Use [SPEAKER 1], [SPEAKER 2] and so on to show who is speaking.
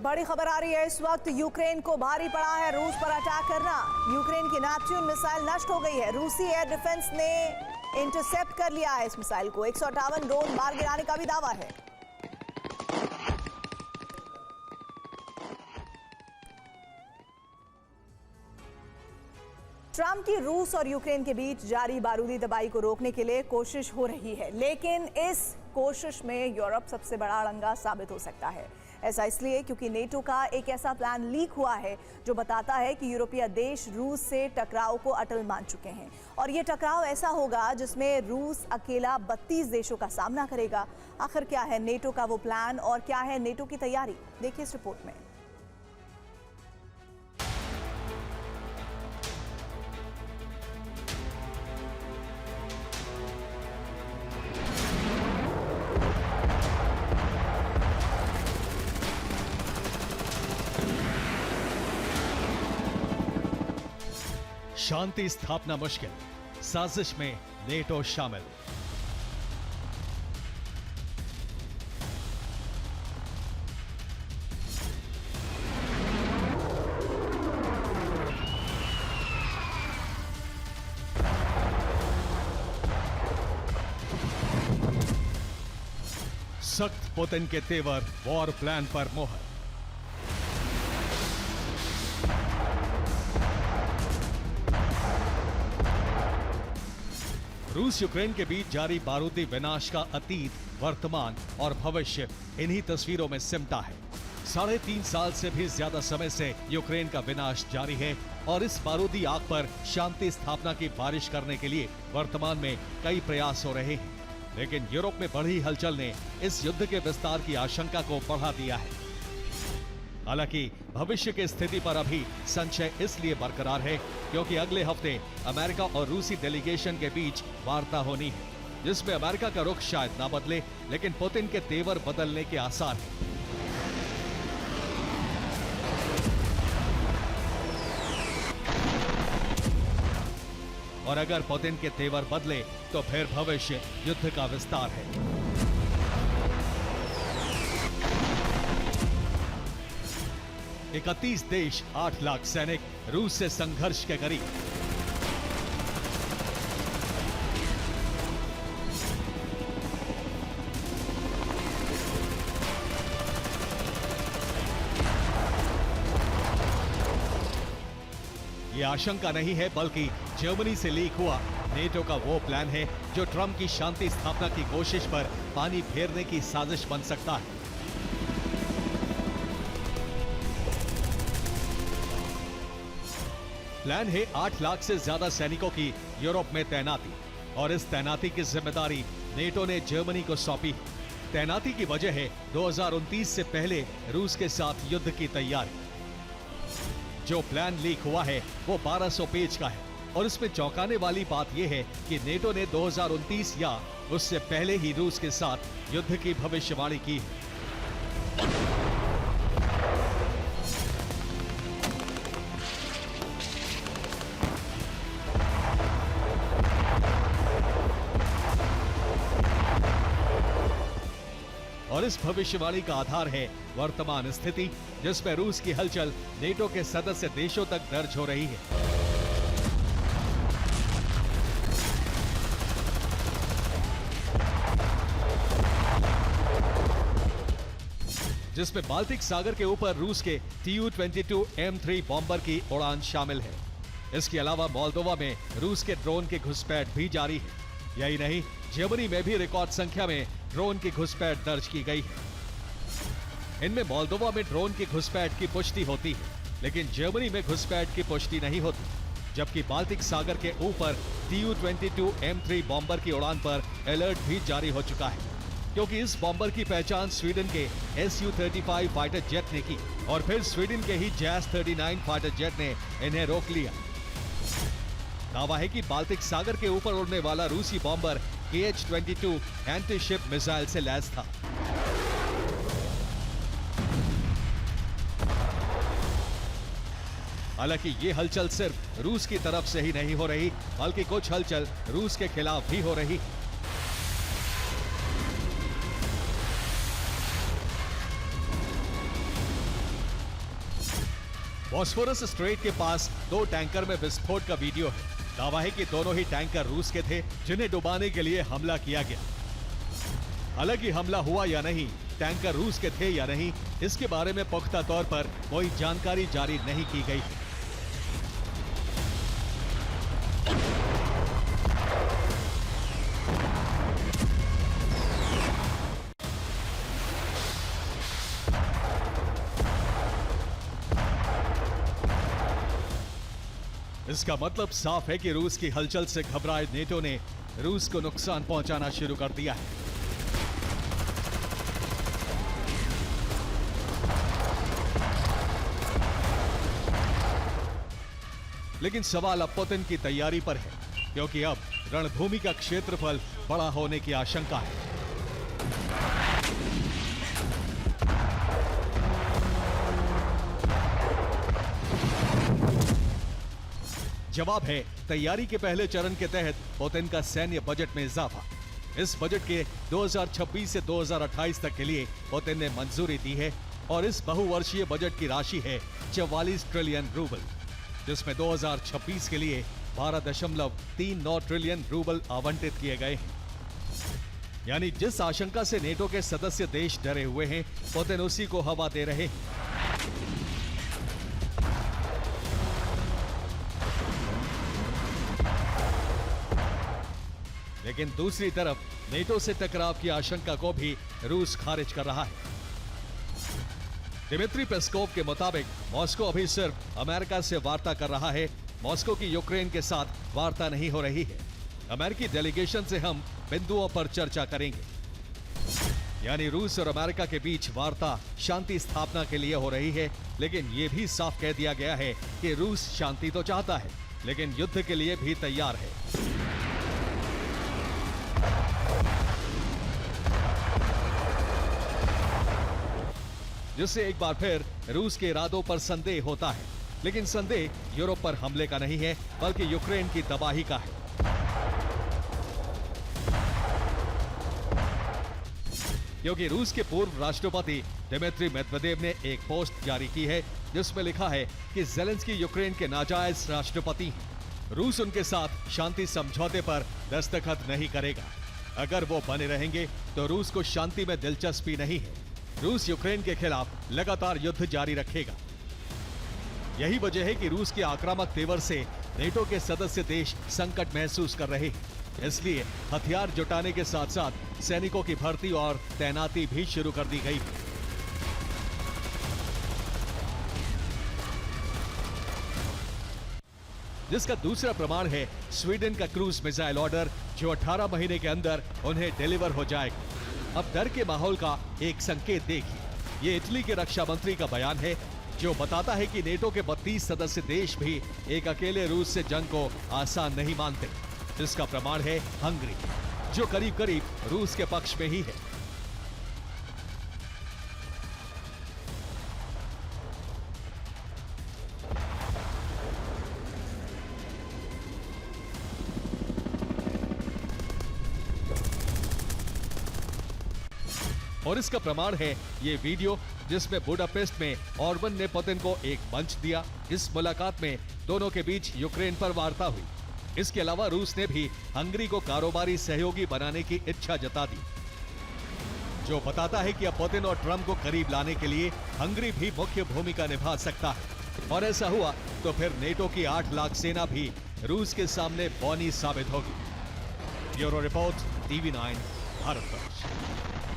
[SPEAKER 1] बड़ी खबर आ रही है इस वक्त। यूक्रेन को भारी पड़ा है रूस पर अटैक करना। यूक्रेन की नेपच्यून मिसाइल नष्ट हो गई है। रूसी एयर डिफेंस ने इंटरसेप्ट कर लिया है इस मिसाइल को। 158 ड्रोन मार गिराने का भी दावा है। ट्रंप की रूस और यूक्रेन के बीच जारी बारूदी दबाई को रोकने के लिए कोशिश हो रही है, लेकिन इस कोशिश में यूरोप सबसे बड़ा अड़ंगा साबित हो सकता है। ऐसा इसलिए क्योंकि नेटो का एक ऐसा प्लान लीक हुआ है जो बताता है कि यूरोपीय देश रूस से टकराव को अटल मान चुके हैं। और ये टकराव ऐसा होगा जिसमें रूस अकेला 32 देशों का सामना करेगा। आखिर क्या है नेटो का वो प्लान और क्या है नेटो की तैयारी, देखिए इस रिपोर्ट में।
[SPEAKER 2] शांति स्थापना मुश्किल, साजिश में नेटो शामिल। सख्त पुतिन के तेवर, वॉर प्लान पर मोहर। रूस यूक्रेन के बीच जारी बारूदी विनाश का अतीत, वर्तमान और भविष्य इन्हीं तस्वीरों में सिमटा है। 3.5 साल से भी ज्यादा समय से यूक्रेन का विनाश जारी है और इस बारूदी आग पर शांति स्थापना की बारिश करने के लिए वर्तमान में कई प्रयास हो रहे हैं। लेकिन यूरोप में बढ़ी हलचल ने इस युद्ध के विस्तार की आशंका को बढ़ा दिया है। हालांकि भविष्य की स्थिति पर अभी संशय इसलिए बरकरार है क्योंकि अगले हफ्ते अमेरिका और रूसी डेलीगेशन के बीच वार्ता होनी है, जिसमें अमेरिका का रुख शायद ना बदले लेकिन पुतिन के तेवर बदलने के आसार हैं। और अगर पुतिन के तेवर बदले तो फिर भविष्य युद्ध का विस्तार है। 31 देश, 8 लाख सैनिक रूस से संघर्ष के करीब। ये आशंका नहीं है बल्कि जर्मनी से लीक हुआ नेटो का वो प्लान है जो ट्रंप की शांति स्थापना की कोशिश पर पानी फेरने की साजिश बन सकता है। प्लान है 8 लाख से ज्यादा सैनिकों की यूरोप में तैनाती और इस तैनाती की जिम्मेदारी नेटो ने जर्मनी को सौंपी। तैनाती की वजह है 2029 से पहले रूस के साथ युद्ध की तैयारी। जो प्लान लीक हुआ है वो 1200 पेज का है और इसमें चौंकाने वाली बात यह है कि नेटो ने 2029 या उससे पहले ही रूस के साथ युद्ध की भविष्यवाणी की है। और इस भविष्यवाणी का आधार है वर्तमान स्थिति, जिसमें रूस की हलचल नेटो के सदस्य देशों तक दर्ज हो रही है। जिसमें बाल्टिक सागर के ऊपर रूस के Tu-22 M3 बॉम्बर की उड़ान शामिल है। इसके अलावा मोल्दोवा में रूस के ड्रोन की घुसपैठ भी जारी है। यही नहीं, जर्मनी में भी रिकॉर्ड संख्या में ड्रोन की घुसपैठ दर्ज की गई है। इनमें मोल्दोवा में ड्रोन की घुसपैठ की पुष्टि होती है, लेकिन जर्मनी में घुसपैठ की पुष्टि नहीं होती। जबकि बाल्टिक सागर के ऊपर Tu-22 M3 बॉम्बर की उड़ान पर अलर्ट भी जारी हो चुका है, क्योंकि इस बॉम्बर की पहचान स्वीडन के Su-35 फाइटर जेट ने की और फिर स्वीडन के ही JAS-39 फाइटर जेट ने इन्हें रोक लिया। दावा है कि बाल्टिक सागर के ऊपर उड़ने वाला रूसी bomber Kh-22 anti ship missile से लैस था। हालांकि ये हलचल सिर्फ रूस की तरफ से ही नहीं हो रही, बल्कि कुछ हलचल रूस के खिलाफ भी हो रही। बॉस्फोरस स्ट्रेट के पास 2 टैंकर में विस्फोट का वीडियो है। दावा है कि दोनों ही टैंकर रूस के थे, जिन्हें डुबाने के लिए हमला किया गया। हालांकि हमला हुआ या नहीं, टैंकर रूस के थे या नहीं, इसके बारे में पुख्ता तौर पर कोई जानकारी जारी नहीं की गई। इसका मतलब साफ है कि रूस की हलचल से घबराए नेटो ने रूस को नुकसान पहुंचाना शुरू कर दिया है। लेकिन सवाल अब पुतिन की तैयारी पर है, क्योंकि अब रणभूमि का क्षेत्रफल बड़ा होने की आशंका है। जवाब है तैयारी के पहले चरण के तहत पुतिन का सैन्य बजट में इजाफा। इस बजट के 2026 से 2028 तक के लिए पुतिन ने मंजूरी दी है और इस बहुवर्षीय बजट की राशि है 44 ट्रिलियन रूबल, जिसमें 2026 के लिए 12.39 ट्रिलियन रूबल आवंटित किए गए हैं। यानी जिस आशंका से नेटो के सदस्य देश डरे हुए हैं, पुतिन उसी को हवा दे रहे हैं। लेकिन दूसरी तरफ नेटो से टकराव की आशंका को भी रूस खारिज कर रहा है। दिमित्री पेस्कोव के मुताबिक मॉस्को अभी सिर्फ अमेरिका से वार्ता कर रहा है। मॉस्को की यूक्रेन के साथ वार्ता नहीं हो रही है। अमेरिकी डेलीगेशन से हम बिंदुओं पर चर्चा करेंगे। यानी रूस और अमेरिका के बीच वार्ता शांति स्थापना के लिए हो रही है, लेकिन यह भी साफ कह दिया गया है कि रूस शांति तो चाहता है, लेकिन युद्ध के लिए भी तैयार है। जिससे एक बार फिर रूस के इरादों पर संदेह होता है। लेकिन संदेह यूरोप पर हमले का नहीं है, बल्कि यूक्रेन की तबाही का है। क्योंकि रूस के पूर्व राष्ट्रपति दिमित्री मेदवेदेव ने एक पोस्ट जारी की है, जिसमें लिखा है कि ज़ेलेंस्की यूक्रेन के नाजायज राष्ट्रपति हैं। रूस उनके साथ शांति समझौते पर दस्तखत नहीं करेगा। अगर वो बने रहेंगे तो रूस को शांति में दिलचस्पी नहीं है। रूस यूक्रेन के खिलाफ लगातार युद्ध जारी रखेगा। यही वजह है कि रूस के आक्रामक तेवर से नेटो के सदस्य देश संकट महसूस कर रहे हैं। इसलिए हथियार जुटाने के साथ साथ सैनिकों की भर्ती और तैनाती भी शुरू कर दी गई है। जिसका दूसरा प्रमाण है स्वीडन का क्रूज मिसाइल ऑर्डर, जो 18 महीने के अंदर उन्हें डिलीवर हो जाएगा। अब डर के माहौल का एक संकेत देखिए। ये इटली के रक्षा मंत्री का बयान है, जो बताता है कि नेटो के 32 सदस्य देश भी एक अकेले रूस से जंग को आसान नहीं मानते। इसका प्रमाण है हंगरी, जो करीब करीब रूस के पक्ष में ही है। और इसका प्रमाण है ये वीडियो, जिसमें बुडापेस्ट में ऑर्बन ने पुतिन को एक मंच दिया। इस मुलाकात में दोनों के बीच यूक्रेन पर वार्ता हुई। इसके अलावा रूस ने भी हंगरी को कारोबारी सहयोगी बनाने की इच्छा जता दी, जो बताता है कि अब पुतिन और ट्रंप को करीब लाने के लिए हंगरी भी मुख्य भूमिका निभा सकता है। और ऐसा हुआ तो फिर नेटो की 8 लाख सेना भी रूस के सामने बौनी साबित होगी। Bureau report, TV9 Bharatvarsh.